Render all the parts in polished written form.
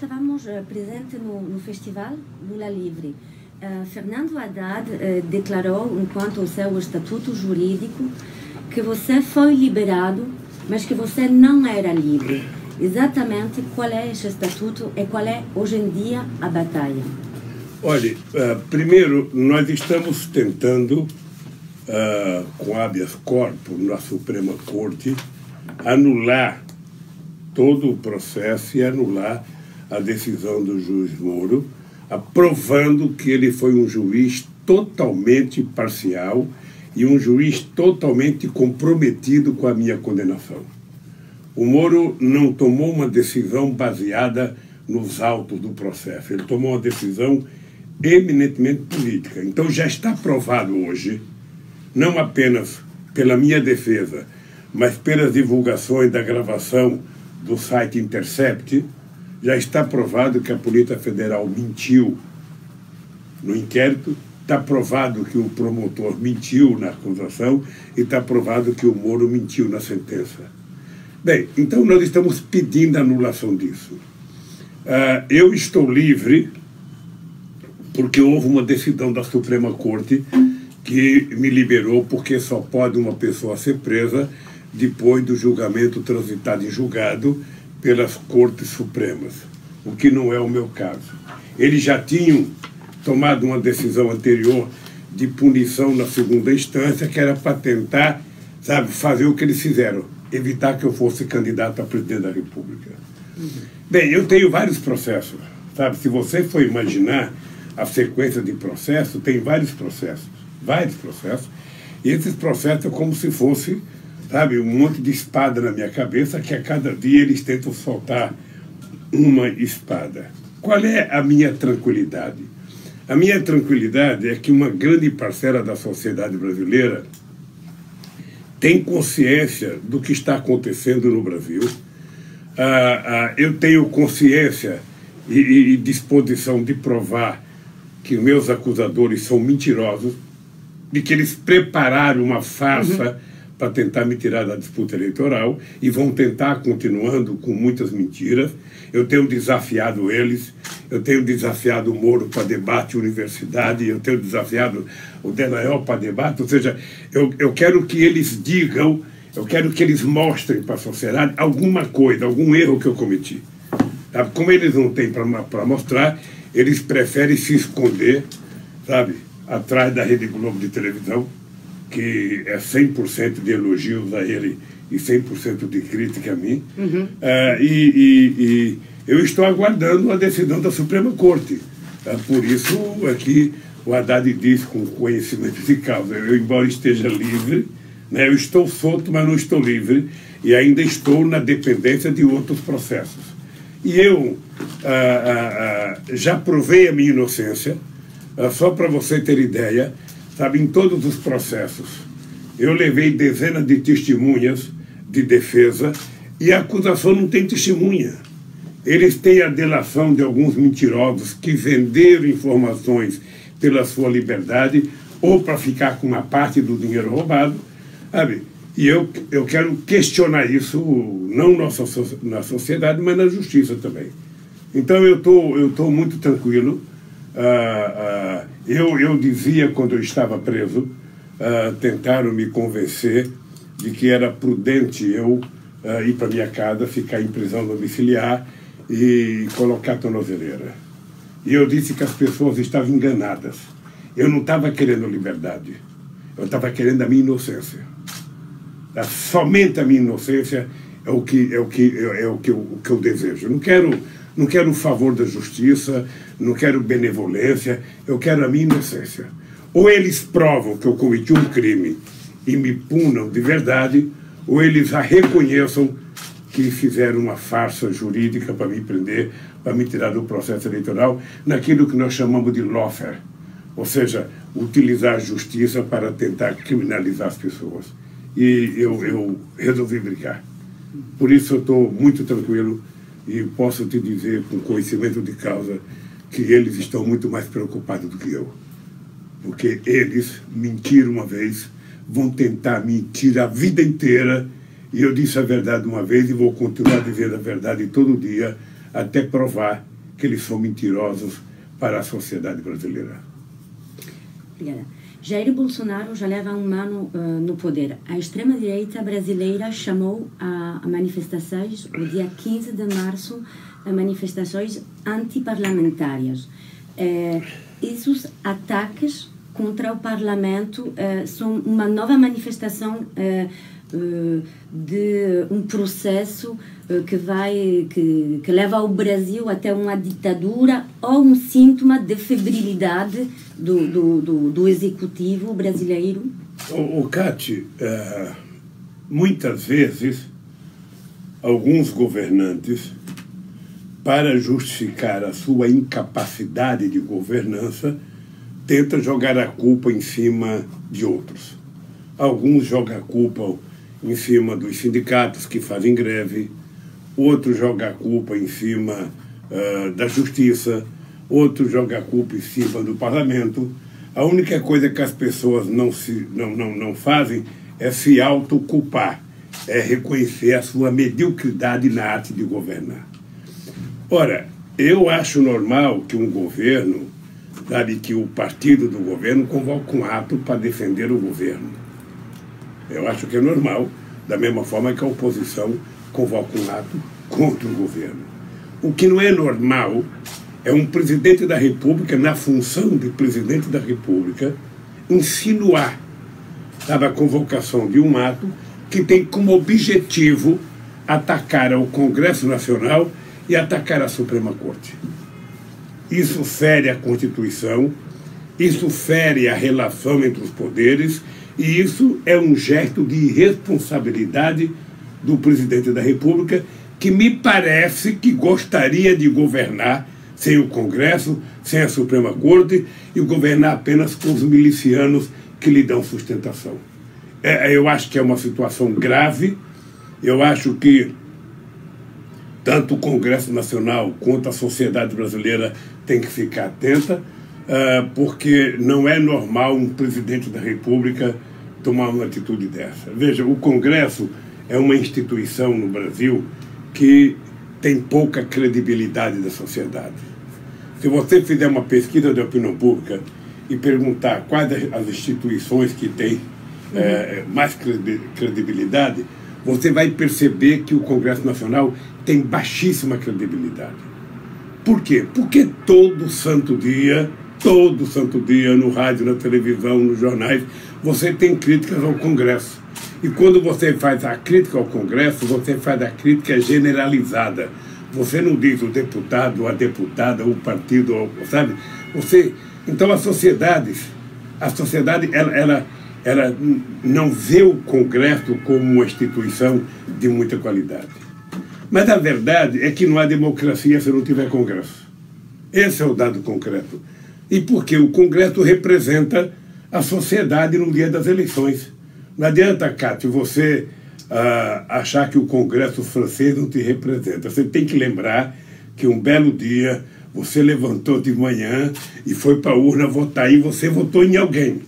estávamos presentes no festival Lula Livre. Fernando Haddad declarou, enquanto o seu estatuto jurídico, que você foi liberado, mas que você não era livre. Exatamente qual é esse estatuto e qual é, hoje em dia, a batalha? Olha, primeiro, nós estamos tentando, com habeas corpus na Suprema Corte, anular todo o processo e anular a decisão do juiz Moro, aprovando que ele foi um juiz totalmente parcial e um juiz totalmente comprometido com a minha condenação. O Moro não tomou uma decisão baseada nos autos do processo, ele tomou uma decisão eminentemente política. Então já está provado hoje, não apenas pela minha defesa, mas pelas divulgações da gravação do site Intercept, já está provado que a Polícia Federal mentiu no inquérito, está provado que o promotor mentiu na acusação e está provado que o Moro mentiu na sentença. Bem, então nós estamos pedindo a anulação disso. Eu estou livre porque houve uma decisão da Suprema Corte que me liberou, porque só pode uma pessoa ser presa depois do julgamento transitado em julgado pelas Cortes Supremas, o que não é o meu caso. Eles já tinham tomado uma decisão anterior de punição na segunda instância, que era para tentar, sabe, fazer o que eles fizeram, evitar que eu fosse candidato a presidente da República. Bem, eu tenho vários processos, sabe? Se você for imaginar a sequência de processos, tem vários processos, e esses processos é como se fosse, sabe, um monte de espada na minha cabeça, que a cada dia eles tentam soltar uma espada. Qual é a minha tranquilidade? A minha tranquilidade é que uma grande parcela da sociedade brasileira tem consciência do que está acontecendo no Brasil. Eu tenho consciência e disposição de provar que meus acusadores são mentirosos, de que eles prepararam uma farsa para tentar me tirar da disputa eleitoral e vão tentar continuando com muitas mentiras. Eu tenho desafiado eles, eu tenho desafiado o Moro para debate universidade, eu tenho desafiado o Denael para debate, ou seja, eu quero que eles digam, eu quero que eles mostrem para a sociedade alguma coisa, algum erro que eu cometi. Sabe? Como eles não têm para mostrar, eles preferem se esconder, sabe, atrás da Rede Globo de televisão, que é 100% de elogios a ele e 100% de crítica a mim. E eu estou aguardando a decisão da Suprema Corte. Por isso é que o Haddad diz com conhecimento de causa, eu, embora esteja livre, né, eu estou solto, mas não estou livre, e ainda estou na dependência de outros processos. E eu já provei a minha inocência, só para você ter ideia, sabe, em todos os processos. Eu levei dezenas de testemunhas de defesa e a acusação não tem testemunha. Eles têm a delação de alguns mentirosos que venderam informações pela sua liberdade ou para ficar com uma parte do dinheiro roubado, sabe? E eu quero questionar isso, não na sociedade, mas na justiça também. Então eu tô muito tranquilo. Eu dizia, quando eu estava preso, tentaram me convencer de que era prudente eu ir para minha casa, ficar em prisão domiciliar e colocar tornozeleira. E eu disse que as pessoas estavam enganadas. Eu não estava querendo liberdade, eu estava querendo a minha inocência. Somente a minha inocência é o que eu desejo. Eu não quero o favor da justiça, não quero benevolência, eu quero a minha inocência. Ou eles provam que eu cometi um crime e me punam de verdade, ou eles já reconheçam que fizeram uma farsa jurídica para me prender, para me tirar do processo eleitoral, naquilo que nós chamamos de lawfare, ou seja, utilizar a justiça para tentar criminalizar as pessoas. E eu resolvi brincar. Por isso eu estou muito tranquilo e posso te dizer, com conhecimento de causa, que eles estão muito mais preocupados do que eu. Porque eles mentiram uma vez, vão tentar mentir a vida inteira, e eu disse a verdade uma vez e vou continuar dizendo a verdade todo dia, até provar que eles são mentirosos para a sociedade brasileira. Obrigada. Jair Bolsonaro já leva um ano no poder. A extrema-direita brasileira chamou a manifestações, o dia 15 de março, manifestações antiparlamentárias. Esses ataques contra o parlamento são uma nova manifestação de um processo que leva o Brasil até uma ditadura ou um síntoma de febrilidade do executivo brasileiro? Cate, muitas vezes alguns governantes, para justificar a sua incapacidade de governança, tentam jogar a culpa em cima de outros. Alguns jogam a culpa em cima dos sindicatos que fazem greve, outros jogam a culpa em cima da justiça, outros jogam a culpa em cima do parlamento. A única coisa que as pessoas não fazem é se autoculpar, é reconhecer a sua mediocridade na arte de governar. Ora, eu acho normal que um governo, sabe, que o partido do governo convoque um ato para defender o governo. Eu acho que é normal, da mesma forma que a oposição convoca um ato contra o governo. O que não é normal é um presidente da República, na função de presidente da República, insinuar, sabe, a convocação de um ato que tem como objetivo atacar o Congresso Nacional e atacar a Suprema Corte. Isso fere a Constituição, isso fere a relação entre os poderes, e isso é um gesto de irresponsabilidade do presidente da República, que me parece que gostaria de governar sem o Congresso, sem a Suprema Corte, e governar apenas com os milicianos que lhe dão sustentação. Eu acho que é uma situação grave. Eu acho que tanto o Congresso Nacional quanto a sociedade brasileira tem que ficar atenta, porque não é normal um presidente da República tomar uma atitude dessa. Veja, o Congresso é uma instituição no Brasil que tem pouca credibilidade da sociedade. Se você fizer uma pesquisa de opinião pública e perguntar quais as instituições que têm mais credibilidade, você vai perceber que o Congresso Nacional tem baixíssima credibilidade. Por quê? Porque todo santo dia, no rádio, na televisão, nos jornais, você tem críticas ao Congresso. E quando você faz a crítica ao Congresso, você faz a crítica generalizada. Você não diz o deputado, a deputada, o partido, sabe? Então a sociedade ela não vê o Congresso como uma instituição de muita qualidade. Mas a verdade é que não há democracia se não tiver Congresso. Esse é o dado concreto. E porque o Congresso representa a sociedade no dia das eleições. Não adianta, Cátia, você achar que o Congresso francês não te representa. Você tem que lembrar que um belo dia você levantou de manhã e foi para a urna votar, e você votou em alguém.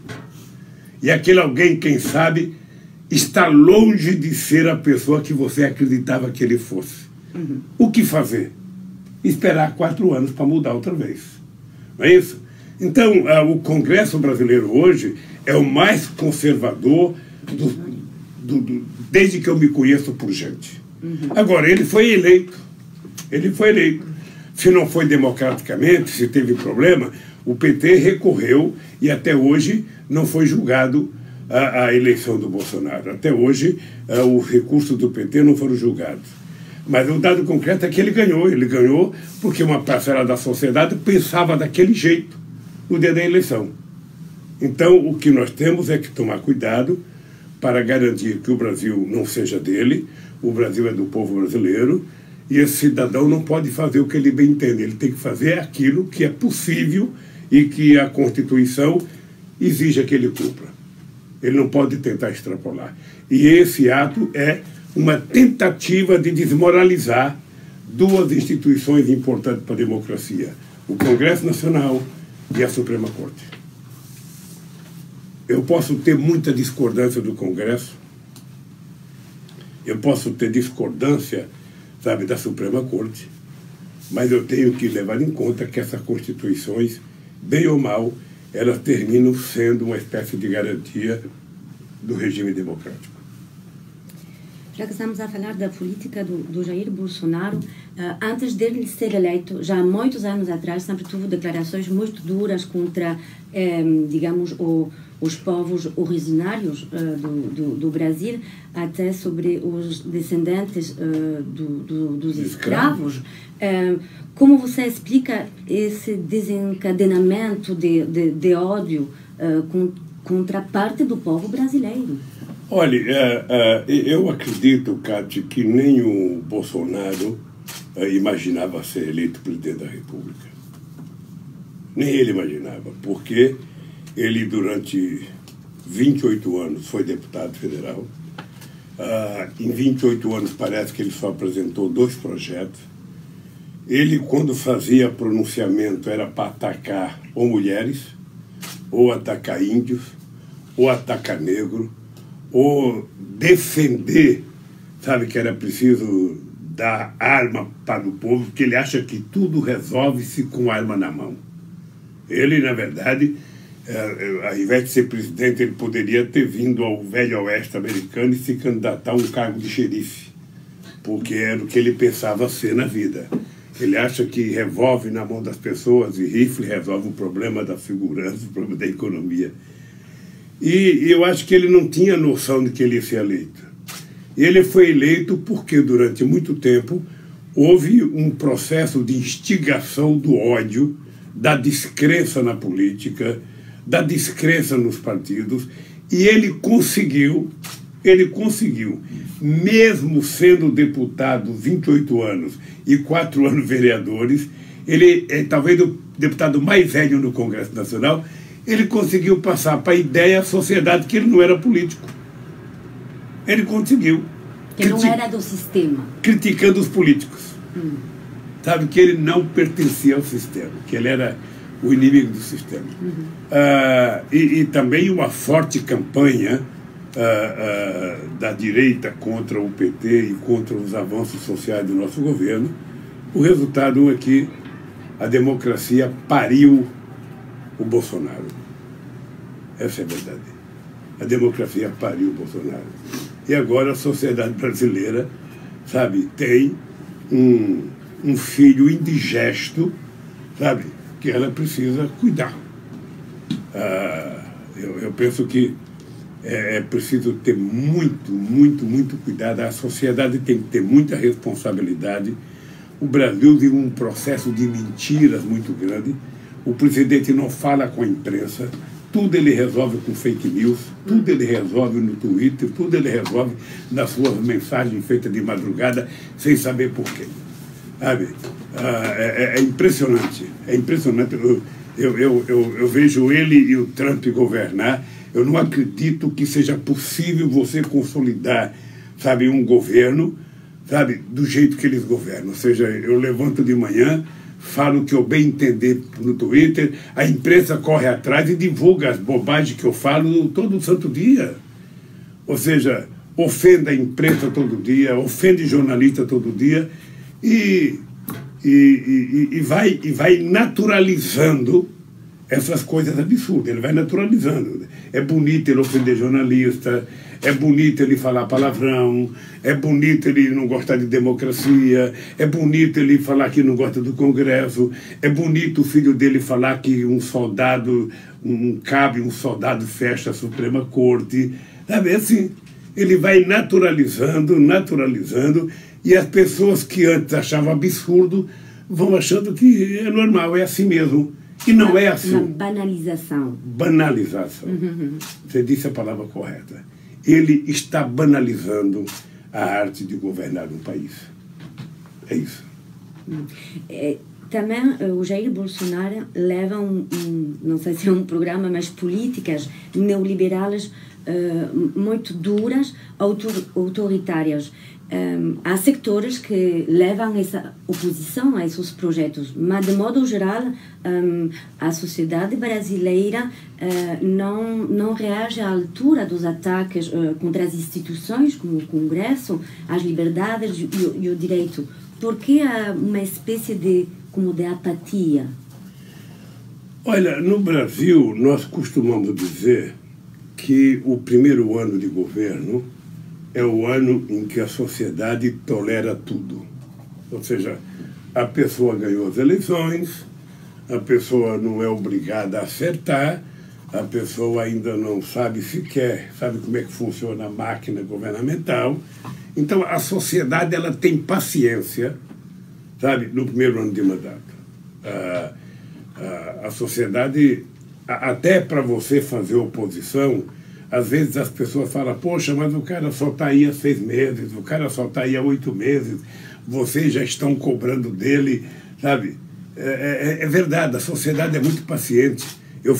E aquele alguém, quem sabe, está longe de ser a pessoa que você acreditava que ele fosse. O que fazer? Esperar 4 anos para mudar outra vez. Não é isso? Então, o Congresso brasileiro hoje é o mais conservador desde que eu me conheço por gente. Agora, ele foi eleito. Se não foi democraticamente, se teve problema, o PT recorreu e até hoje não foi julgado a eleição do Bolsonaro. Até hoje, os recursos do PT não foram julgados. Mas o dado concreto é que ele ganhou porque uma parcela da sociedade pensava daquele jeito no dia da eleição. Então, o que nós temos é que tomar cuidado para garantir que o Brasil não seja dele, o Brasil é do povo brasileiro, e esse cidadão não pode fazer o que ele bem entende, ele tem que fazer aquilo que é possível e que a Constituição exige que ele cumpra. Ele não pode tentar extrapolar. E esse ato é uma tentativa de desmoralizar 2 instituições importantes para a democracia: o Congresso Nacional e a Suprema Corte. Eu posso ter muita discordância do Congresso, eu posso ter discordância, sabe, da Suprema Corte, mas eu tenho que levar em conta que essas constituições, bem ou mal, elas terminam sendo uma espécie de garantia do regime democrático. Já que estamos a falar da política do Jair Bolsonaro, antes dele ser eleito, já há muitos anos atrás, sempre teve declarações muito duras contra, digamos, os povos originários do Brasil, até sobre os descendentes dos escravos. Como você explica esse desencadenamento de ódio contra parte do povo brasileiro? Olha, eu acredito, Cátia, que nem o Bolsonaro imaginava ser eleito presidente da República. Nem ele imaginava, porque ele, durante 28 anos, foi deputado federal. Em 28 anos, parece que ele só apresentou 2 projetos. Ele, quando fazia pronunciamento, era para atacar ou mulheres, ou atacar índios, ou atacar negro, ou defender, sabe, que era preciso dar arma para o povo, porque ele acha que tudo resolve-se com arma na mão. Ele, na verdade, ao invés de ser presidente, ele poderia ter vindo ao velho oeste americano e se candidatar a um cargo de xerife, porque era o que ele pensava ser na vida. Ele acha que revólver na mão das pessoas e rifle resolve o problema da segurança, o problema da economia. E eu acho que ele não tinha noção de que ele ia ser eleito. Ele foi eleito porque, durante muito tempo, houve um processo de instigação do ódio, da descrença na política, da descrença nos partidos, e ele conseguiu, mesmo sendo deputado 28 anos e 4 anos vereadores, ele é talvez o deputado mais velho no Congresso Nacional, ele conseguiu passar para a ideia, a sociedade, que ele não era político. Ele conseguiu. Que não era do sistema. Criticando os políticos. Sabe, que ele não pertencia ao sistema, que ele era o inimigo do sistema. E também uma forte campanha da direita contra o PT e contra os avanços sociais do nosso governo. O resultado é que a democracia pariu o Bolsonaro. Essa é a verdade. A democracia pariu o Bolsonaro. E agora a sociedade brasileira, sabe, tem um filho indigesto, sabe, que ela precisa cuidar. Eu penso que é preciso ter muito cuidado. A sociedade tem que ter muita responsabilidade. O Brasil vive um processo de mentiras muito grande. O presidente não fala com a imprensa, tudo ele resolve com fake news, tudo ele resolve no Twitter, tudo ele resolve nas suas mensagens feitas de madrugada, sem saber por quê. Sabe? É impressionante, é impressionante. Eu vejo ele e o Trump governar. Eu não acredito que seja possível você consolidar, sabe, um governo, sabe, do jeito que eles governam. Ou seja, eu levanto de manhã, falo o que eu bem entender no Twitter, a imprensa corre atrás e divulga as bobagens que eu falo todo santo dia. Ou seja, ofende a imprensa todo dia, ofende jornalista todo dia e vai naturalizando essas coisas absurdas. Ele vai naturalizando. É bonito ele ofender jornalista, é bonito ele falar palavrão, é bonito ele não gostar de democracia, é bonito ele falar que não gosta do Congresso, é bonito o filho dele falar que um soldado fecha a Suprema Corte. Sabe, assim, ele vai naturalizando, e as pessoas que antes achavam absurdo vão achando que é normal, é assim mesmo. E não é assim. Uma banalização. Banalização. Você disse a palavra correta. Ele está banalizando a arte de governar um país. É isso. Também o Jair Bolsonaro leva não sei se é um programa, mas políticas neoliberais muito duras, autoritárias. Há sectores que levam essa oposição a esses projetos, mas, de modo geral, a sociedade brasileira não reage à altura dos ataques contra as instituições, como o Congresso, as liberdades e o direito. por que há uma espécie de apatia? Olha, no Brasil, nós costumamos dizer que o primeiro ano de governo é o ano em que a sociedade tolera tudo. Ou seja, a pessoa ganhou as eleições, a pessoa não é obrigada a acertar, a pessoa ainda não sabe sequer, sabe como é que funciona a máquina governamental. Então, a sociedade ela tem paciência, sabe, no primeiro ano de mandato. A sociedade, até para você fazer oposição, às vezes as pessoas falam, poxa, mas o cara só está aí há 6 meses, o cara só está aí há 8 meses, vocês já estão cobrando dele, sabe? É verdade, a sociedade é muito paciente. Eu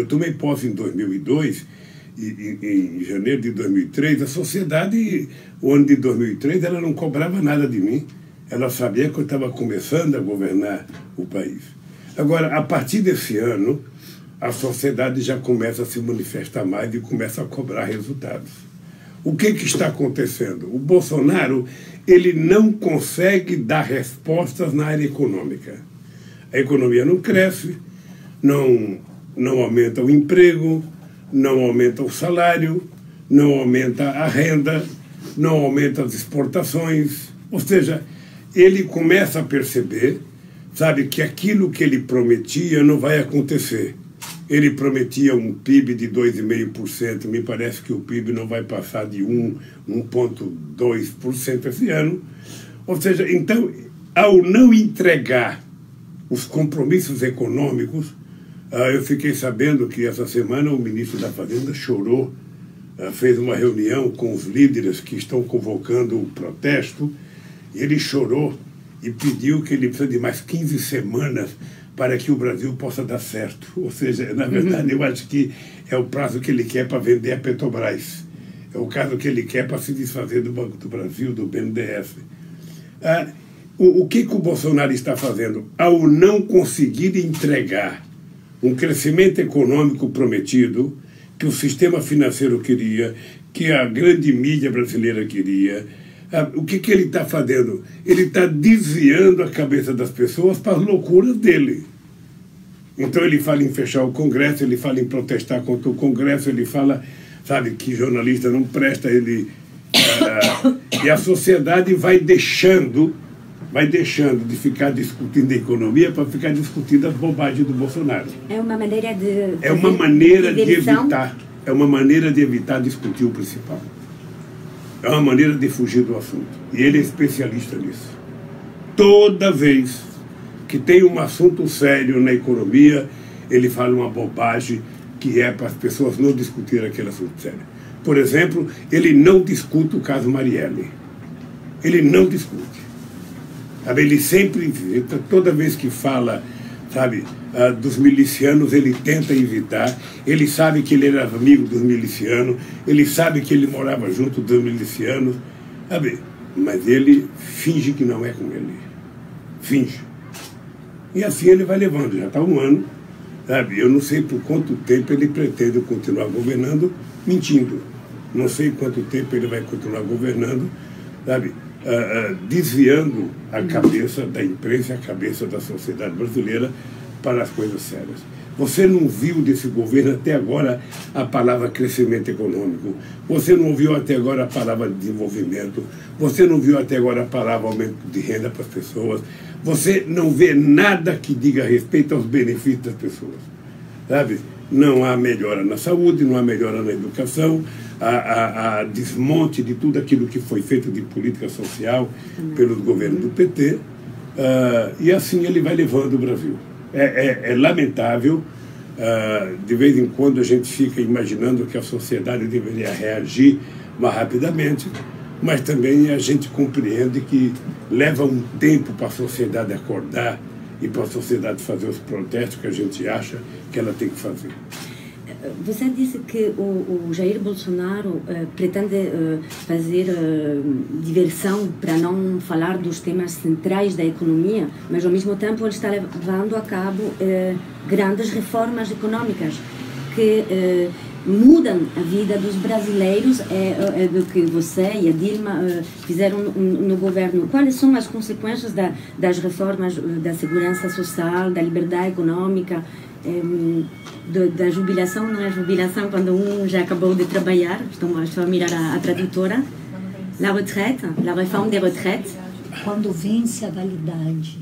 tomei posse em 2002, em janeiro de 2003, a sociedade, o ano de 2003, ela não cobrava nada de mim. Ela sabia que eu estava começando a governar o país. Agora, a partir desse ano, a sociedade já começa a se manifestar mais e começa a cobrar resultados. O que está acontecendo? O Bolsonaro, ele não consegue dar respostas na área econômica. A economia não cresce, não aumenta o emprego, não aumenta o salário, não aumenta a renda, não aumenta as exportações. Ou seja, ele começa a perceber, sabe, que aquilo que ele prometia não vai acontecer. Ele prometia um PIB de 2,5%, me parece que o PIB não vai passar de 1,2% esse ano. Ou seja, então, ao não entregar os compromissos econômicos, eu fiquei sabendo que essa semana o ministro da Fazenda chorou, fez uma reunião com os líderes que estão convocando o protesto, e ele chorou e pediu que ele precisa de mais 15 semanas para que o Brasil possa dar certo. Ou seja, na verdade, eu acho que é o prazo que ele quer para vender a Petrobras. É o caso que ele quer para se desfazer do Banco do Brasil, do BNDES. O que o Bolsonaro está fazendo? Ao não conseguir entregar um crescimento econômico prometido, que o sistema financeiro queria, que a grande mídia brasileira queria, o que ele está fazendo? Ele está desviando a cabeça das pessoas para as loucuras dele. Então ele fala em fechar o Congresso, ele fala em protestar contra o Congresso, ele fala, sabe, que jornalista não presta, e a sociedade vai deixando de ficar discutindo a economia para ficar discutindo as bobagens do Bolsonaro. É uma maneira de... É uma maneira de evitar. É uma maneira de evitar discutir o principal. É uma maneira de fugir do assunto. E ele é especialista nisso. Toda vez que tem um assunto sério na economia, ele fala uma bobagem que é para as pessoas não discutirem aquele assunto sério. Por exemplo, ele não discute o caso Marielle. Ele não discute. Sabe, ele sempre, toda vez que fala, sabe, dos milicianos, ele tenta evitar. Ele sabe que ele era amigo dos milicianos, ele sabe que ele morava junto dos milicianos, sabe? Mas ele finge que não é com ele. Finge. E assim ele vai levando, já está 1 ano, sabe? Eu não sei por quanto tempo ele pretende continuar governando mentindo. Não sei quanto tempo ele vai continuar governando, sabe? Desviando a cabeça da imprensa, a cabeça da sociedade brasileira para as coisas sérias. Você não viu desse governo até agora a palavra crescimento econômico, você não ouviu até agora a palavra desenvolvimento, você não viu até agora a palavra aumento de renda para as pessoas, você não vê nada que diga respeito aos benefícios das pessoas, sabe? Não há melhora na saúde, não há melhora na educação, há desmonte de tudo aquilo que foi feito de política social pelos governos do PT, e assim ele vai levando o Brasil. É lamentável, de vez em quando a gente fica imaginando que a sociedade deveria reagir mais rapidamente, mas também a gente compreende que leva um tempo para a sociedade acordar e para a sociedade fazer os protestos que a gente acha que ela tem que fazer. Você disse que o Jair Bolsonaro pretende fazer diversão para não falar dos temas centrais da economia, mas ao mesmo tempo ele está levando a cabo grandes reformas econômicas que mudam a vida dos brasileiros, do que você e a Dilma fizeram no governo. Quais são as consequências das reformas da segurança social, da liberdade econômica, da jubilação, não é jubilação quando um já acabou de trabalhar, estou a mirar a tradutora, la retraite, la réforme des retraites. Quando vence a validade.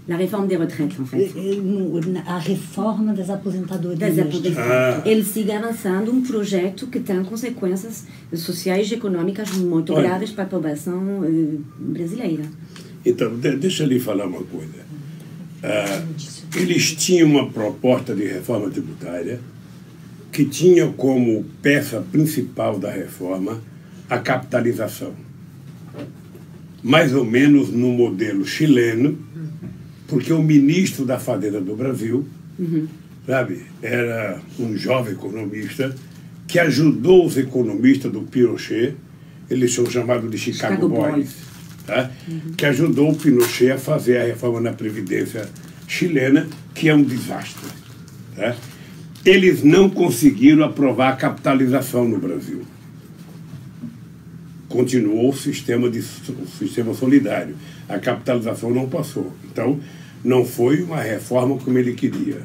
La réforme des retraites, en fait. A reforma das aposentadorias. Ele siga avançando um projeto que tem consequências sociais e econômicas muito graves para a população brasileira. Então, deixa eu lhe falar uma coisa. Eles tinham uma proposta de reforma tributária que tinha como peça principal da reforma a capitalização. Mais ou menos no modelo chileno, porque o ministro da Fazenda do Brasil, sabe, era um jovem economista que ajudou os economistas do Pinochet, eles são chamados de Chicago Boys, tá? Que ajudou o Pinochet a fazer a reforma na Previdência chilena, que é um desastre. Tá? Eles não conseguiram aprovar a capitalização no Brasil. Continuou o sistema solidário. A capitalização não passou. Então, não foi uma reforma como ele queria.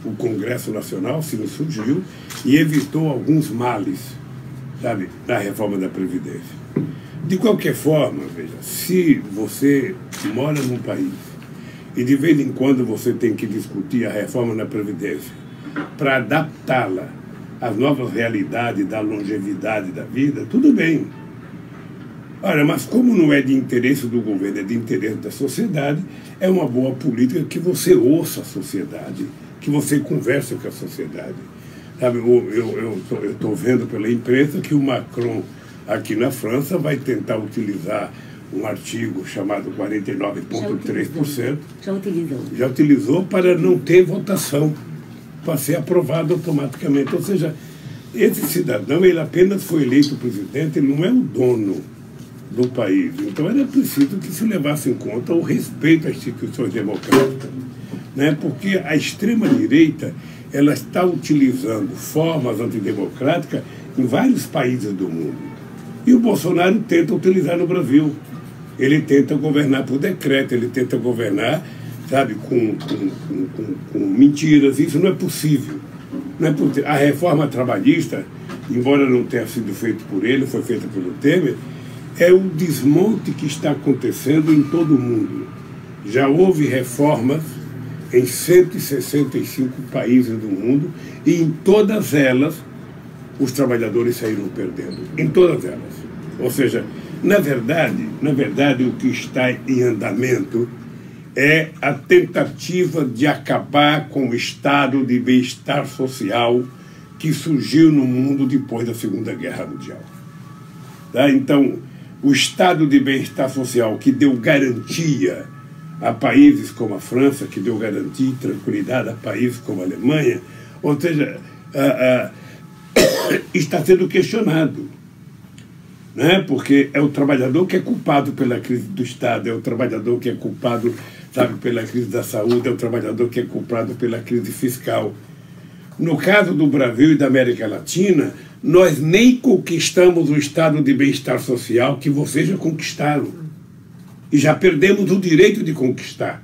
O Congresso Nacional se surgiu e evitou alguns males, sabe, na reforma da Previdência. De qualquer forma, veja, se você mora num país e de vez em quando você tem que discutir a reforma da Previdência para adaptá-la às novas realidades da longevidade da vida, tudo bem. Olha, mas como não é de interesse do governo, é de interesse da sociedade, é uma boa política que você ouça a sociedade, que você converse com a sociedade. Sabe, eu estou vendo pela imprensa que o Macron, aqui na França, vai tentar utilizar um artigo chamado 49,3%. Já utilizou para não ter votação, para ser aprovado automaticamente. Ou seja, esse cidadão, ele apenas foi eleito presidente, ele não é o dono do país. Então era preciso que se levasse em conta o respeito às instituições democráticas, né? Porque a extrema-direita ela está utilizando formas antidemocráticas em vários países do mundo. E o Bolsonaro tenta utilizar no Brasil. Ele tenta governar por decreto, ele tenta governar, sabe, com mentiras. Isso não é possível. Não é possível. A reforma trabalhista, embora não tenha sido feita por ele, foi feita pelo Temer, é o desmonte que está acontecendo em todo o mundo. Já houve reformas em 165 países do mundo e em todas elas os trabalhadores saíram perdendo. Em todas elas. Ou seja, na verdade o que está em andamento é a tentativa de acabar com o estado de bem-estar social que surgiu no mundo depois da Segunda Guerra Mundial. Tá? Então, o estado de bem-estar social que deu garantia a países como a França, que deu garantia e tranquilidade a países como a Alemanha, ou seja, está sendo questionado. Né? Porque é o trabalhador que é culpado pela crise do Estado, é o trabalhador que é culpado, sabe, pela crise da saúde, é o trabalhador que é culpado pela crise fiscal. No caso do Brasil e da América Latina, nós nem conquistamos o estado de bem-estar social que vocês já conquistaram. E já perdemos o direito de conquistar.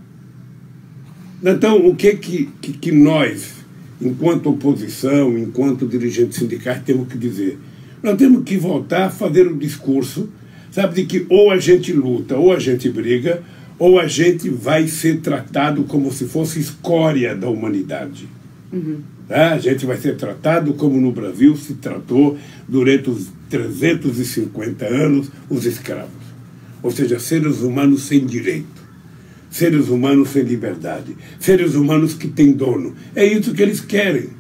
Então, o que nós, enquanto oposição, enquanto dirigentes sindicais, temos que dizer? Nós temos que voltar a fazer o discurso, sabe, de que ou a gente luta, ou a gente briga, ou a gente vai ser tratado como se fosse escória da humanidade. Tá? A gente vai ser tratado como no Brasil se tratou durante os 350 anos os escravos. Ou seja, seres humanos sem direito, seres humanos sem liberdade, seres humanos que têm dono. É isso que eles querem.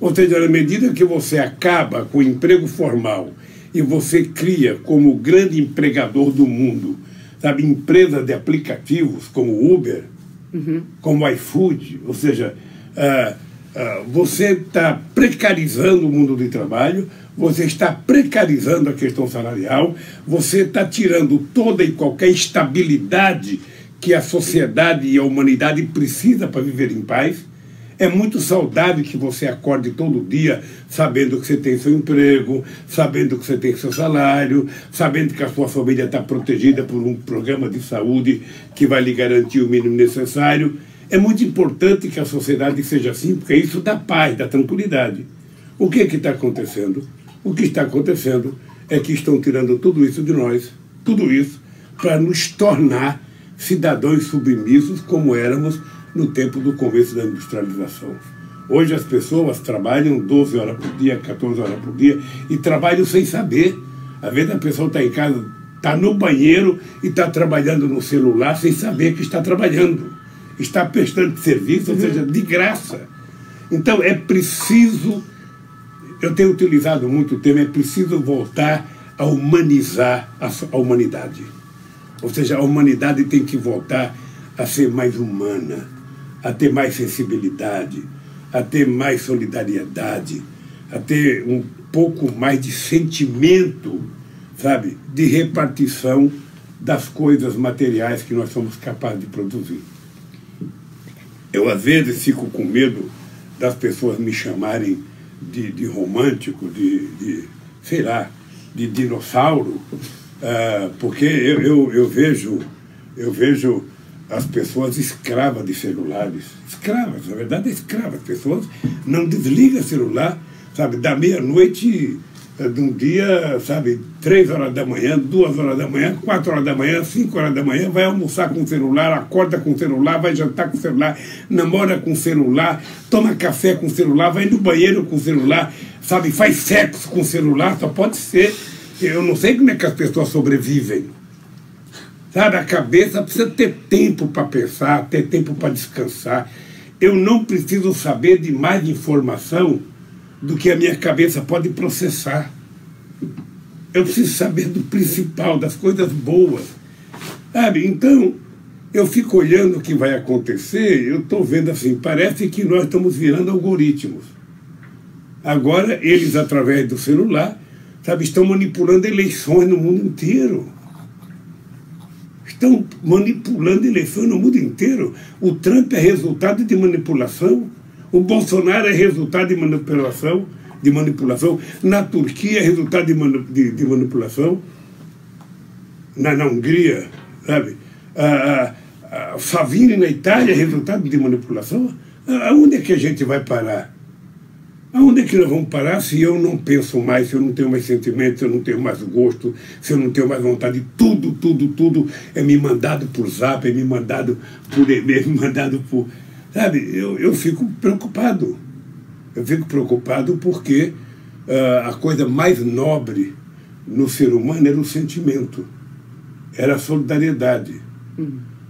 Ou seja, na medida que você acaba com o emprego formal e você cria como grande empregador do mundo, sabe, empresas de aplicativos como Uber, como iFood, ou seja, você está precarizando o mundo do trabalho, você está precarizando a questão salarial, você está tirando toda e qualquer estabilidade que a sociedade e a humanidade precisa para viver em paz. É muito saudável que você acorde todo dia sabendo que você tem seu emprego, sabendo que você tem seu salário, sabendo que a sua família está protegida por um programa de saúde que vai lhe garantir o mínimo necessário. É muito importante que a sociedade seja assim, porque isso dá paz, dá tranquilidade. O que está acontecendo? O que está acontecendo é que estão tirando tudo isso de nós, tudo isso, para nos tornar cidadãos submissos como éramos no tempo do começo da industrialização. Hoje as pessoas trabalham 12 horas por dia, 14 horas por dia, e trabalham sem saber. Às vezes a pessoa está em casa, está no banheiro e está trabalhando no celular sem saber que está trabalhando. Está prestando serviço, ou seja, de graça. Então é preciso, eu tenho utilizado muito o termo, é preciso voltar a humanizar a humanidade. Ou seja, a humanidade tem que voltar a ser mais humana, a ter mais sensibilidade, a ter mais solidariedade, a ter um pouco mais de sentimento, sabe, de repartição das coisas materiais que nós somos capazes de produzir. Eu, às vezes, fico com medo das pessoas me chamarem de romântico, sei lá, de dinossauro, porque eu vejo as pessoas escravas de celulares. Escravas, na verdade é escrava. As pessoas não desligam o celular, sabe, da meia-noite de um dia, sabe, 3 horas da manhã, 2 horas da manhã, 4 horas da manhã, 5 horas da manhã, vai almoçar com o celular, acorda com o celular, vai jantar com o celular, namora com o celular, toma café com o celular, vai no banheiro com o celular, sabe, faz sexo com o celular, só pode ser. Eu não sei como é que as pessoas sobrevivem. Sabe, a cabeça precisa ter tempo para pensar, ter tempo para descansar. Eu não preciso saber de mais informação do que a minha cabeça pode processar. Eu preciso saber do principal, das coisas boas. Sabe, então, eu fico olhando o que vai acontecer, eu estou vendo assim, parece que nós estamos virando algoritmos. Agora, eles, através do celular, sabe, estão manipulando eleições no mundo inteiro. Estão manipulando eleições no mundo inteiro. O Trump é resultado de manipulação. O Bolsonaro é resultado de manipulação. Na Turquia é resultado de manipulação. Na Hungria, sabe? Salvini na Itália é resultado de manipulação. Aonde é que a gente vai parar? Aonde é que nós vamos parar se eu não penso mais, se eu não tenho mais sentimentos, se eu não tenho mais gosto, se eu não tenho mais vontade? Tudo é me mandado por zap, é me mandado por e-mail, me mandado por... Sabe, eu fico preocupado. Eu fico preocupado porque a coisa mais nobre no ser humano era o sentimento, era a solidariedade.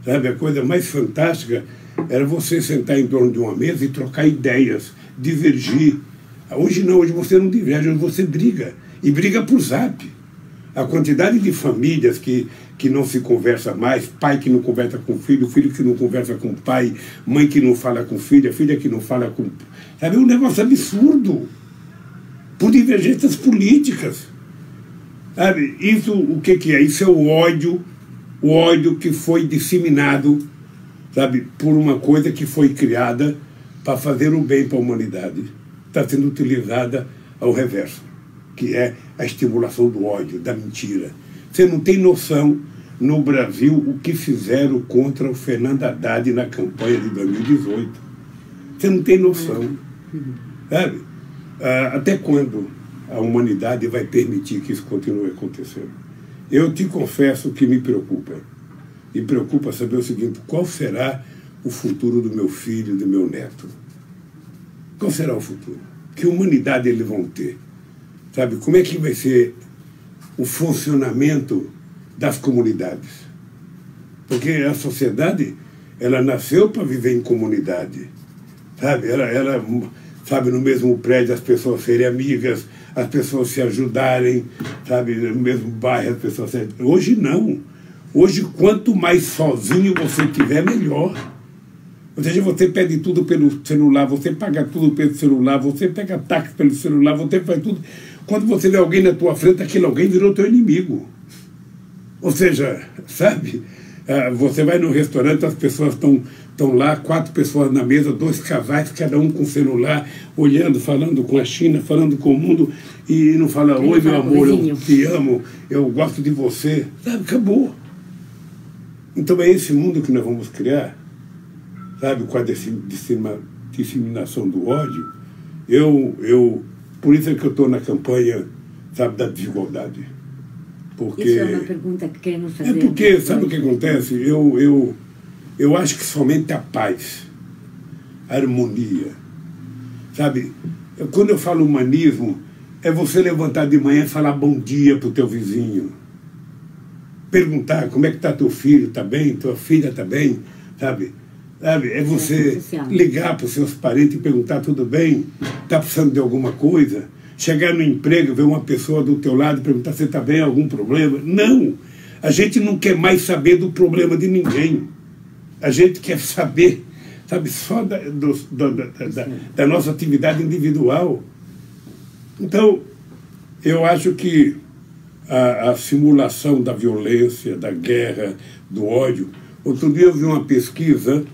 Sabe, a coisa mais fantástica era você sentar em torno de uma mesa e trocar ideias, divergir. Hoje não, hoje você não diverge, hoje você briga. E briga por zap. A quantidade de famílias que não se conversa mais, pai que não conversa com filho que não conversa com pai, mãe que não fala com filha que não fala com... Sabe, é um negócio absurdo. Por divergências políticas. Sabe, isso o que é? Isso é o ódio que foi disseminado, sabe, por uma coisa que foi criada para fazer o bem para a humanidade. Está sendo utilizada ao reverso, que é a estimulação do ódio, da mentira. Você não tem noção, no Brasil, o que fizeram contra o Fernando Haddad na campanha de 2018. Você não tem noção. Sabe? Até quando a humanidade vai permitir que isso continue acontecendo? Eu te confesso que me preocupa. Me preocupa saber o seguinte: qual será o futuro do meu filho, do meu neto? Qual será o futuro? Que humanidade eles vão ter? Sabe, como é que vai ser o funcionamento das comunidades? Porque a sociedade, ela nasceu para viver em comunidade. Sabe, ela sabe, no mesmo prédio as pessoas serem amigas, as pessoas se ajudarem, sabe, no mesmo bairro as pessoas se... Hoje não. Hoje, quanto mais sozinho você tiver, melhor. Ou seja, você pede tudo pelo celular, você paga tudo pelo celular, você pega táxi pelo celular, você faz tudo. Quando você vê alguém na tua frente, aquele alguém virou teu inimigo. Ou seja, sabe, você vai num restaurante, as pessoas estão Estão lá 4 pessoas na mesa, 2 casais, cada um com celular, olhando, falando com a China, falando com o mundo, e não fala, oi, meu amor, eu te amo, eu gosto de você. Sabe, acabou. Então é esse mundo que nós vamos criar, sabe, com a disseminação do ódio. Por isso é que eu estou na campanha, sabe, da desigualdade. Porque, isso é uma pergunta que queremos fazer. É porque, sabe o que acontece? Eu acho que somente a paz, a harmonia, sabe? Quando eu falo humanismo, é você levantar de manhã e falar bom dia para o teu vizinho. Perguntar como é que está teu filho, está bem? Tua filha está bem? Sabe? É você ligar para os seus parentes e perguntar tudo bem? Está precisando de alguma coisa? Chegar no emprego, ver uma pessoa do teu lado e perguntar se está bem, algum problema? Não! A gente não quer mais saber do problema de ninguém. A gente quer saber, sabe, só da nossa atividade individual. Então, eu acho que a simulação da violência, da guerra, do ódio... Outro dia eu vi uma pesquisa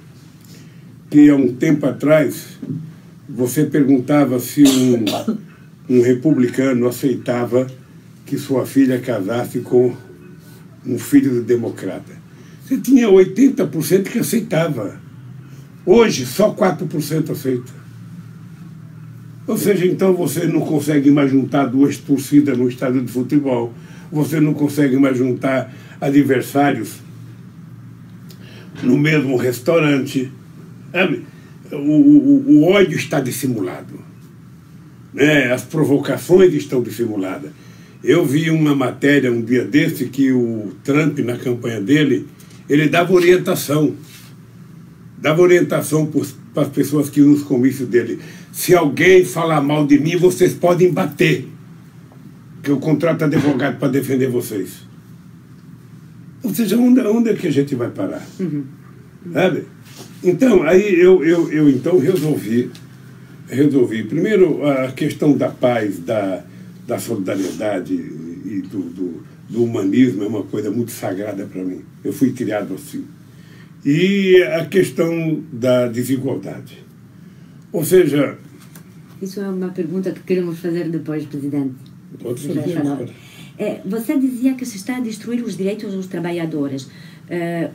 que, há um tempo atrás, você perguntava se um republicano aceitava que sua filha casasse com um filho de democrata. Você tinha 80% que aceitava. Hoje, só 4% aceita. Ou seja, então você não consegue mais juntar 2 torcidas no estádio de futebol. Você não consegue mais juntar adversários no mesmo restaurante. O ódio está dissimulado. Né? As provocações estão dissimuladas. Eu vi uma matéria um dia desse que o Trump, na campanha dele, ele dava orientação para as pessoas que iam nos comícios dele. Se alguém falar mal de mim, vocês podem bater, que eu contrato advogado para defender vocês. Ou seja, onde é que a gente vai parar? Sabe? Então, aí eu então resolvi, primeiro, a questão da paz, da solidariedade e do humanismo é uma coisa muito sagrada para mim. Eu fui criado assim. E a questão da desigualdade. Ou seja... Isso é uma pergunta que queremos fazer depois, presidente. Pode ser. Você dizia que se está a destruir os direitos dos trabalhadores,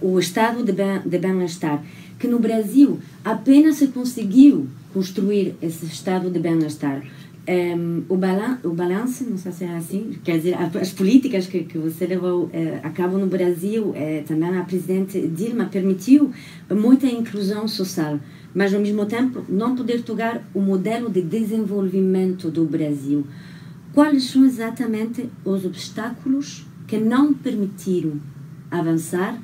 o estado de bem-estar, que no Brasil apenas se conseguiu construir esse estado de bem-estar. O balanço, não sei se é assim, quer dizer, as políticas que você levou a cabo no Brasil, também a presidente Dilma permitiu muita inclusão social, mas ao mesmo tempo não poder tocar o modelo de desenvolvimento do Brasil. Quais são exatamente os obstáculos que não permitiram avançar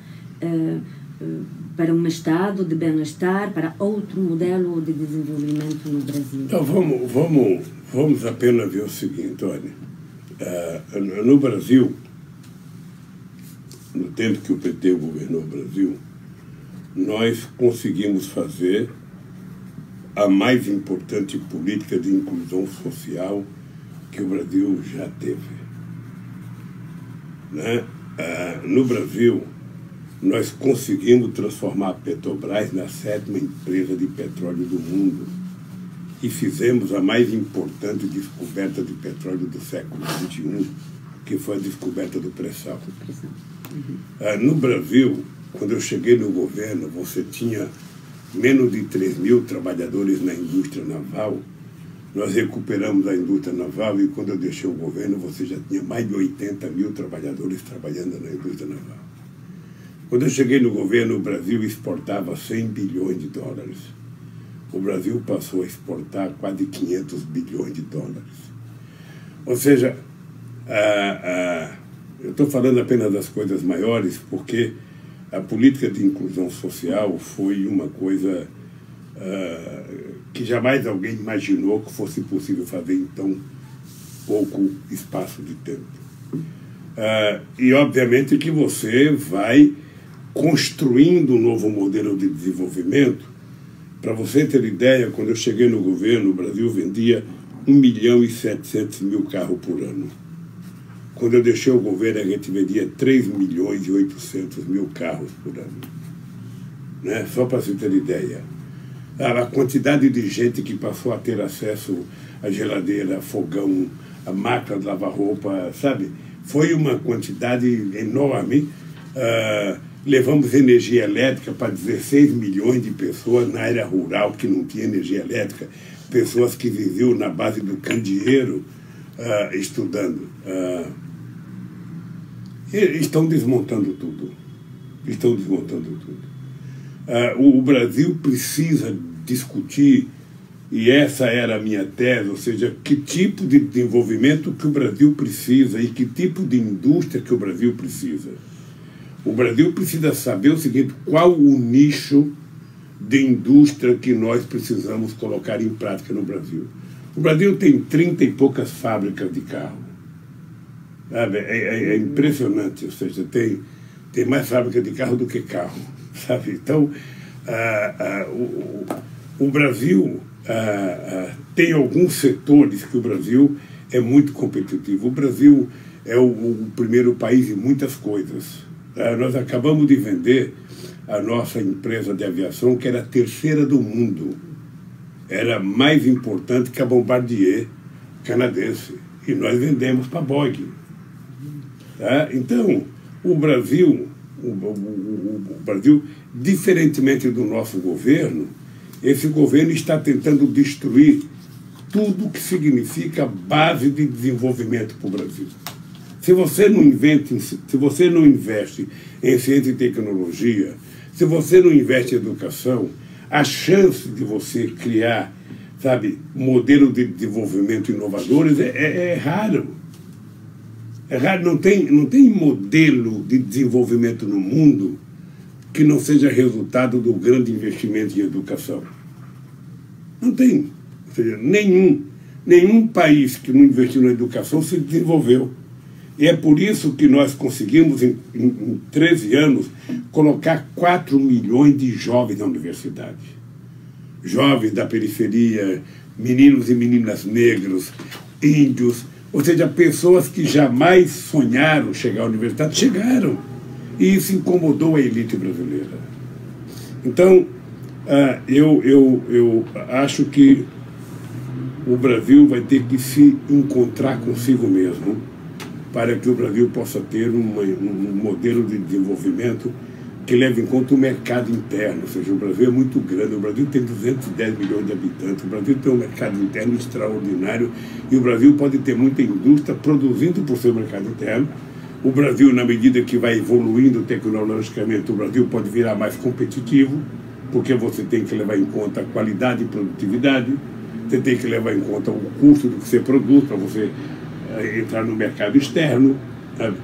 para um estado de bem-estar, para outro modelo de desenvolvimento no Brasil? Então, vamos apenas ver o seguinte, olha. No Brasil, no tempo que o PT governou o Brasil, nós conseguimos fazer a mais importante política de inclusão social que o Brasil já teve. Né? No Brasil, nós conseguimos transformar a Petrobras na 7ª empresa de petróleo do mundo e fizemos a mais importante descoberta de petróleo do século XXI, que foi a descoberta do pré-sal. No Brasil, quando eu cheguei no governo, você tinha menos de 3.000 trabalhadores na indústria naval. Nós recuperamos a indústria naval e, quando eu deixei o governo, você já tinha mais de 80.000 trabalhadores trabalhando na indústria naval. Quando eu cheguei no governo, o Brasil exportava 100 bilhões de dólares. O Brasil passou a exportar quase 500 bilhões de dólares. Ou seja, eu estou falando apenas das coisas maiores porque a política de inclusão social foi uma coisa que jamais alguém imaginou que fosse possível fazer em tão pouco espaço de tempo. E, obviamente, que você vai construindo um novo modelo de desenvolvimento. Para você ter ideia, quando eu cheguei no governo, o Brasil vendia 1.700.000 carros por ano. Quando eu deixei o governo, a gente vendia 3.800.000 carros por ano. né? Só para você ter ideia. A quantidade de gente que passou a ter acesso à geladeira, fogão, a máquina de lavar roupa, sabe? Foi uma quantidade enorme. Levamos energia elétrica para 16 milhões de pessoas na área rural que não tinha energia elétrica, pessoas que viviam na base do candeeiro estudando. Estão desmontando tudo. Estão desmontando tudo. O Brasil precisa discutir, e essa era a minha tese, ou seja, que tipo de desenvolvimento que o Brasil precisa e que tipo de indústria que o Brasil precisa. O Brasil precisa saber o seguinte: qual o nicho de indústria que nós precisamos colocar em prática no Brasil. O Brasil tem 30 e poucas fábricas de carro. Sabe? É impressionante, ou seja, tem mais fábrica de carro do que carro. Sabe? Então, o Brasil tem alguns setores que o Brasil é muito competitivo. O Brasil é o primeiro país em muitas coisas. Nós acabamos de vender a nossa empresa de aviação, que era a terceira do mundo. Era mais importante que a Bombardier canadense. E nós vendemos para a Boeing. Então, o Brasil, diferentemente do nosso governo, esse governo está tentando destruir tudo que significa base de desenvolvimento para o Brasil. Se você não investe em ciência e tecnologia, se você não investe em educação, a chance de você criar, sabe, modelo de desenvolvimento inovadores é raro. É raro, não tem modelo de desenvolvimento no mundo que não seja resultado do grande investimento em educação. Não tem. Ou seja, nenhum país que não investiu na educação se desenvolveu. E é por isso que nós conseguimos, em 13 anos, colocar 4 milhões de jovens na universidade. Jovens da periferia, meninos e meninas negros, índios, ou seja, pessoas que jamais sonharam chegar à universidade, chegaram. E isso incomodou a elite brasileira. Então, eu acho que o Brasil vai ter que se encontrar consigo mesmo para que o Brasil possa ter um modelo de desenvolvimento que leve em conta o mercado interno. Ou seja, o Brasil é muito grande, o Brasil tem 210 milhões de habitantes, o Brasil tem um mercado interno extraordinário e o Brasil pode ter muita indústria produzindo por seu mercado interno. O Brasil, na medida que vai evoluindo tecnologicamente, o Brasil pode virar mais competitivo, porque você tem que levar em conta a qualidade e produtividade, você tem que levar em conta o custo do que você produz para você entrar no mercado externo, sabe?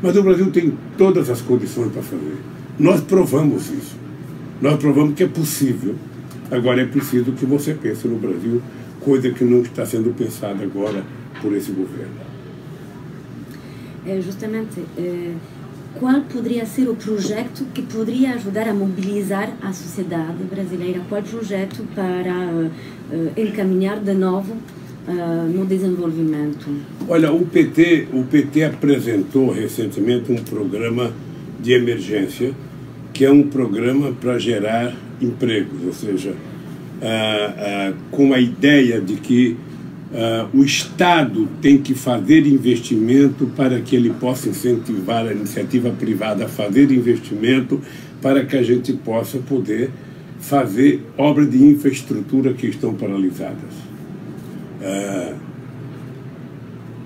Mas o Brasil tem todas as condições para fazer. Nós provamos isso. Nós provamos que é possível. Agora é preciso que você pense no Brasil, coisa que não está sendo pensada agora por esse governo. Justamente, qual poderia ser o projeto que poderia ajudar a mobilizar a sociedade brasileira? Qual projeto para encaminhar de novo no desenvolvimento? Olha, o PT apresentou recentemente um programa de emergência, que é um programa para gerar empregos, ou seja, com a ideia de que o Estado tem que fazer investimento para que ele possa incentivar a iniciativa privada a fazer investimento para que a gente possa poder fazer obras de infraestrutura que estão paralisadas.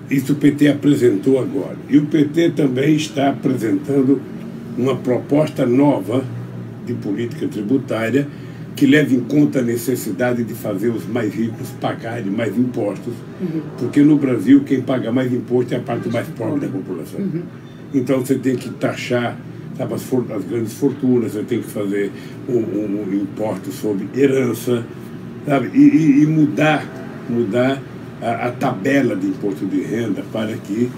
Isso o PT apresentou agora. E o PT também está apresentando uma proposta nova de política tributária que leve em conta a necessidade de fazer os mais ricos pagarem mais impostos, porque no Brasil quem paga mais imposto é a parte mais pobre da população. Então você tem que taxar, sabe, as grandes fortunas, você tem que fazer um imposto sobre herança, sabe, e mudar a tabela de imposto de renda para que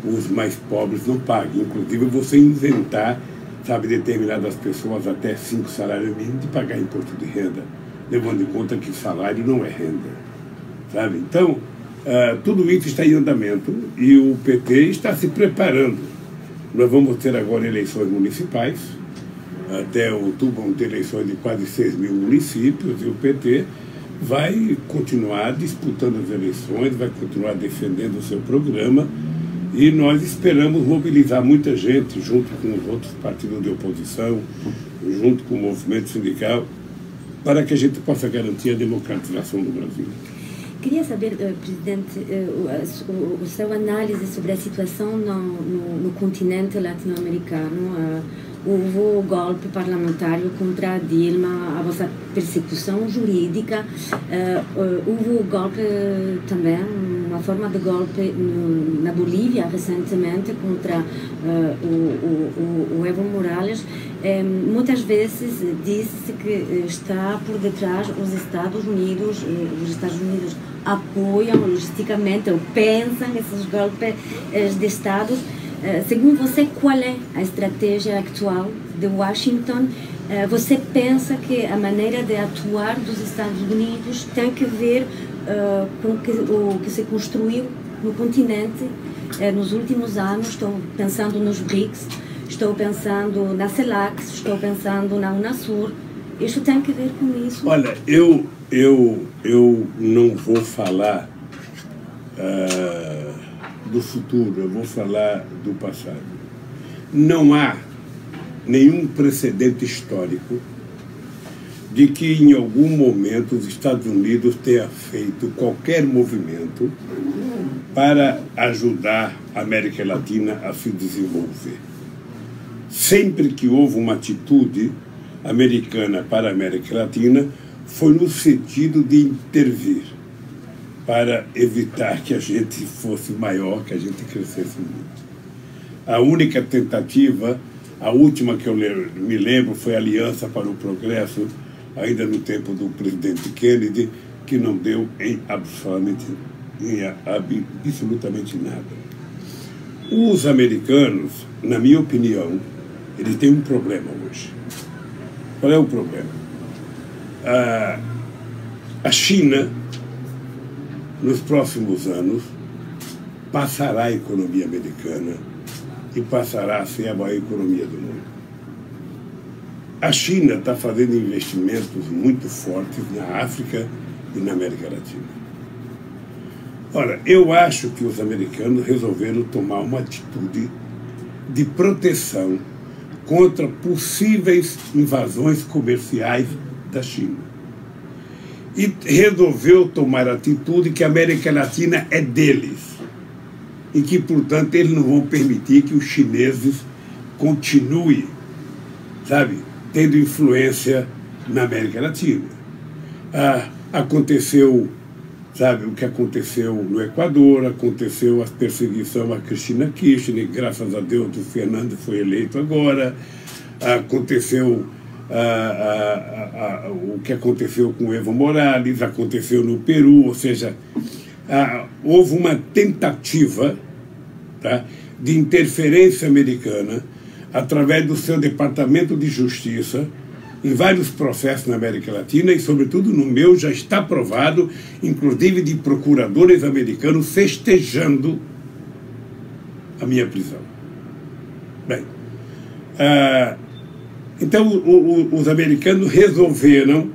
os mais pobres não paguem. Inclusive você inventar, sabe, determinadas pessoas até 5 salários mínimos de pagar imposto de renda, levando em conta que salário não é renda, sabe? Então, tudo isso está em andamento e o PT está se preparando. Nós vamos ter agora eleições municipais. até outubro vão ter eleições de quase 6 mil municípios, e o PT vai continuar disputando as eleições, vai continuar defendendo o seu programa, e nós esperamos mobilizar muita gente, junto com os outros partidos de oposição, junto com o movimento sindical, para que a gente possa garantir a democratização do Brasil. Queria saber, presidente, o seu análise sobre a situação no continente latino-americano. Houve o golpe parlamentar contra a Dilma, a vossa persecução jurídica. Houve o golpe também, uma forma de golpe na Bolívia recentemente contra o Evo Morales. Muitas vezes disse que está por detrás os Estados Unidos apoiam logisticamente ou pensam esses golpes de Estados. Segundo você, qual é a estratégia atual de Washington? Você pensa que a maneira de atuar dos Estados Unidos tem que ver com o que se construiu no continente nos últimos anos? Estou pensando nos BRICS, estou pensando na CELAC, estou pensando na Unasur. Isso tem que ver com isso? Olha, eu não vou falar do futuro, eu vou falar do passado. Não há nenhum precedente histórico de que em algum momento os Estados Unidos tenha feito qualquer movimento para ajudar a América Latina a se desenvolver. Sempre que houve uma atitude americana para a América Latina, foi no sentido de intervir, para evitar que a gente fosse maior, que a gente crescesse muito. A única tentativa, a última que eu me lembro, foi a Aliança para o Progresso, ainda no tempo do presidente Kennedy, que não deu em absolutamente nada. Os americanos, na minha opinião, eles têm um problema hoje. Qual é o problema? A China, nos próximos anos, passará a economia americana e passará a ser a maior economia do mundo. A China está fazendo investimentos muito fortes na África e na América Latina. Ora, eu acho que os americanos resolveram tomar uma atitude de proteção contra possíveis invasões comerciais da China. E resolveu tomar a atitude que a América Latina é deles e que, portanto, eles não vão permitir que os chineses continuem, sabe, tendo influência na América Latina. Aconteceu, sabe, o que aconteceu no Equador, aconteceu a perseguição a Cristina Kirchner, graças a Deus o Fernando foi eleito agora, aconteceu o que aconteceu com o Evo Morales, aconteceu no Peru, ou seja, houve uma tentativa, tá, de interferência americana através do seu Departamento de Justiça em vários processos na América Latina e, sobretudo, no meu já está provado, inclusive de procuradores americanos festejando a minha prisão. Bem, então os americanos resolveram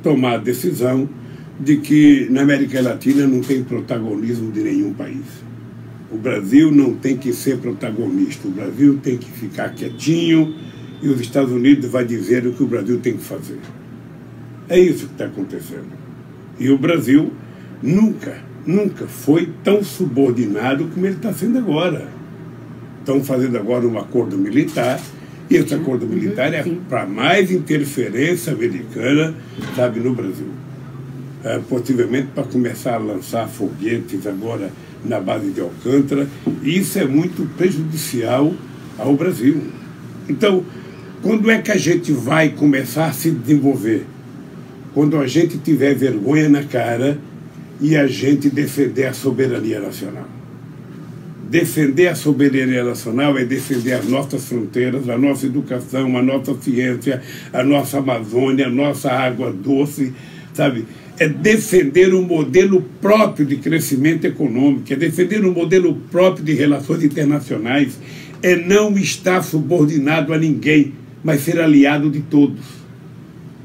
tomar a decisão de que na América Latina não tem protagonismo de nenhum país. O Brasil não tem que ser protagonista, o Brasil tem que ficar quietinho e os Estados Unidos vai dizer o que o Brasil tem que fazer. É isso que está acontecendo. E o Brasil nunca foi tão subordinado como ele está sendo agora. Estão fazendo agora um acordo militar, e esse acordo militar é para mais interferência americana, sabe, no Brasil. Possivelmente para começar a lançar foguetes agora na base de Alcântara, e isso é muito prejudicial ao Brasil. Então, quando é que a gente vai começar a se desenvolver? Quando a gente tiver vergonha na cara e a gente defender a soberania nacional. Defender a soberania nacional é defender as nossas fronteiras, a nossa educação, a nossa ciência, a nossa Amazônia, a nossa água doce, sabe? É defender um modelo próprio de crescimento econômico, é defender um modelo próprio de relações internacionais, é não estar subordinado a ninguém, mas ser aliado de todos.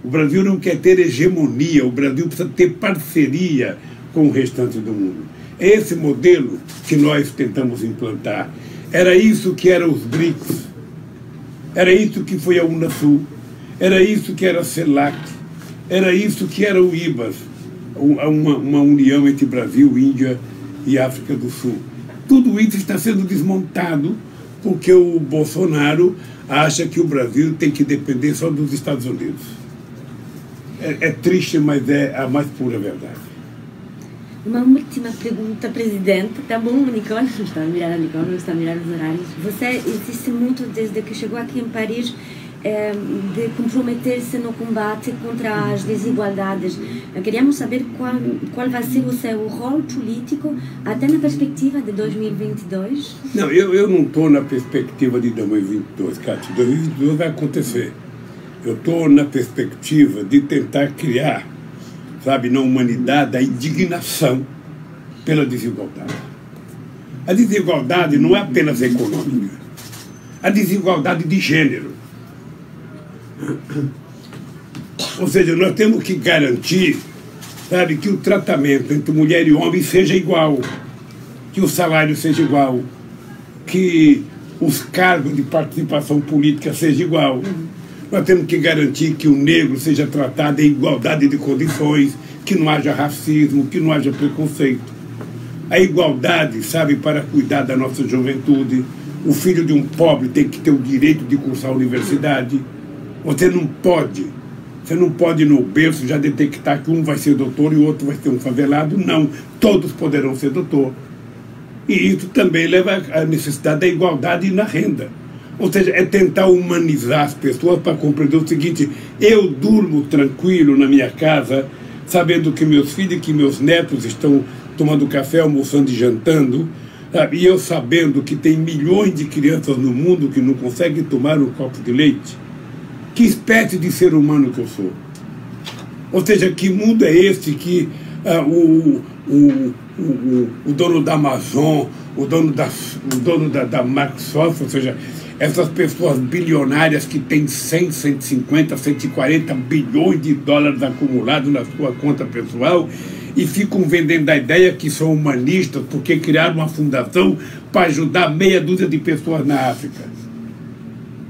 O Brasil não quer ter hegemonia, o Brasil precisa ter parceria com o restante do mundo. É esse modelo que nós tentamos implantar. Era isso que eram os BRICS, era isso que foi a Unasul, era isso que era a CELAC, era isso que era o IBAS, uma união entre Brasil, Índia e África do Sul. Tudo isso está sendo desmontado porque o Bolsonaro acha que o Brasil tem que depender só dos Estados Unidos. É triste, mas é a mais pura verdade. Uma última pergunta, presidente. Tá bom, Nicole? Está a mirar a Nicole, está a mirar os horários. Você insiste muito, desde que chegou aqui em Paris, de comprometer-se no combate contra as desigualdades. Queríamos saber qual vai ser o seu rol político, até na perspectiva de 2022? Não, eu não estou na perspectiva de 2022, Cátia. 2022 vai acontecer. Eu estou na perspectiva de tentar criar, sabe, na humanidade, a indignação pela desigualdade. A desigualdade não é apenas econômica. A desigualdade de gênero. Ou seja, nós temos que garantir, sabe, que o tratamento entre mulher e homem seja igual, que o salário seja igual, que os cargos de participação política sejam igual. Nós temos que garantir que o negro seja tratado em igualdade de condições, que não haja racismo, que não haja preconceito. A igualdade, sabe, para cuidar da nossa juventude. O filho de um pobre tem que ter o direito de cursar a universidade. Você não pode no berço já detectar que um vai ser doutor e o outro vai ser um favelado. Não, todos poderão ser doutor. E isso também leva à necessidade da igualdade na renda. Ou seja, é tentar humanizar as pessoas para compreender o seguinte: eu durmo tranquilo na minha casa, sabendo que meus filhos e que meus netos estão tomando café, almoçando e jantando, sabe? E eu sabendo que tem milhões de crianças no mundo que não conseguem tomar um copo de leite. Que espécie de ser humano que eu sou? Ou seja, que mundo é esse que o dono da Amazon, o dono da Microsoft, ou seja, essas pessoas bilionárias que têm 100, 150, 140 bilhões de dólares acumulados na sua conta pessoal e ficam vendendo a ideia que são humanistas porque criaram uma fundação para ajudar meia dúzia de pessoas na África.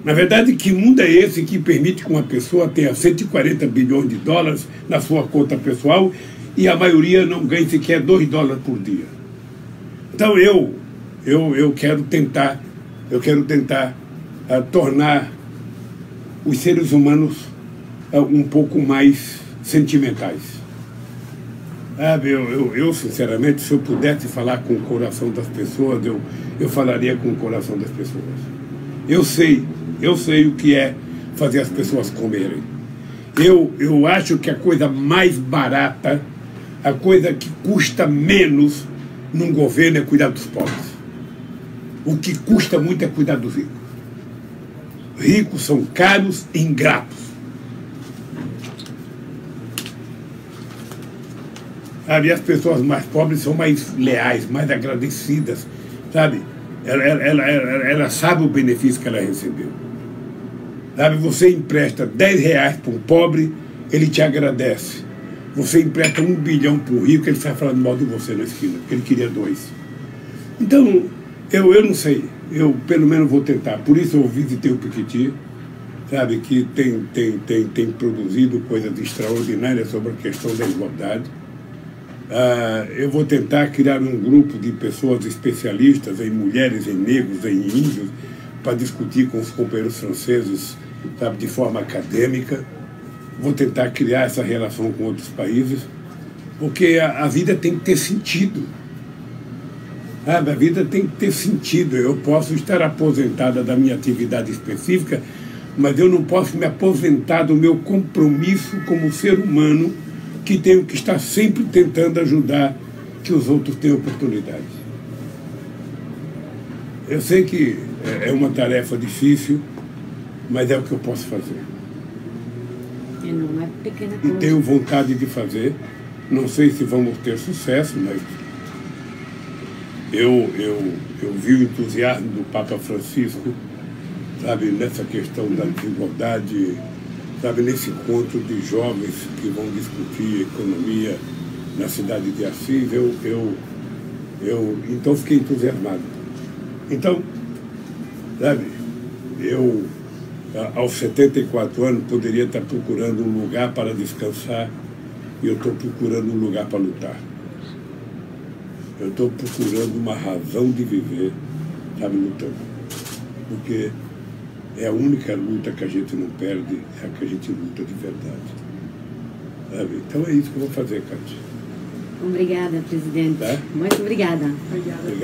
Na verdade, que mundo é esse que permite que uma pessoa tenha 140 bilhões de dólares na sua conta pessoal e a maioria não ganhe sequer 2 dólares por dia? Então eu quero tentar tornar os seres humanos um pouco mais sentimentais. Eu sinceramente, se eu pudesse falar com o coração das pessoas, eu falaria com o coração das pessoas. Eu sei o que é fazer as pessoas comerem. Eu acho que a coisa mais barata, a coisa que custa menos num governo é cuidar dos pobres. O que custa muito é cuidar dos ricos. Ricos são caros e ingratos. Sabe? As pessoas mais pobres são mais leais, mais agradecidas, sabe? Ela sabe o benefício que ela recebeu. Sabe? Você empresta 10 reais para um pobre, ele te agradece. Você empresta 1 bilhão para um rico, ele sai falando mal de você na esquina, porque ele queria 2. Então, eu não sei, eu pelo menos vou tentar. Por isso eu visitei o Piketty, sabe, que tem produzido coisas extraordinárias sobre a questão da igualdade. Eu vou tentar criar um grupo de pessoas especialistas em mulheres, em negros, em índios, para discutir com os companheiros franceses, sabe, de forma acadêmica. Vou tentar criar essa relação com outros países, porque a vida tem que ter sentido. Sabe? A vida tem que ter sentido. Eu posso estar aposentada da minha atividade específica, mas eu não posso me aposentar do meu compromisso como ser humano, que tenho que estar sempre tentando ajudar que os outros tenham oportunidade. Eu sei que é uma tarefa difícil, mas é o que eu posso fazer. Não é pequena coisa. E tenho vontade de fazer. Não sei se vamos ter sucesso, mas eu vi o entusiasmo do Papa Francisco, sabe, nessa questão da desigualdade, sabe, nesse encontro de jovens que vão discutir economia na cidade de Assis, então fiquei entusiasmado. Então, sabe, eu, aos 74 anos, poderia estar procurando um lugar para descansar e eu estou procurando um lugar para lutar. Eu estou procurando uma razão de viver, sabe, lutando. Porque é a única luta que a gente não perde, é a que a gente luta de verdade. Sabe? Então é isso que eu vou fazer, Cátia. Obrigada, presidente. Tá? Muito obrigada. Obrigada.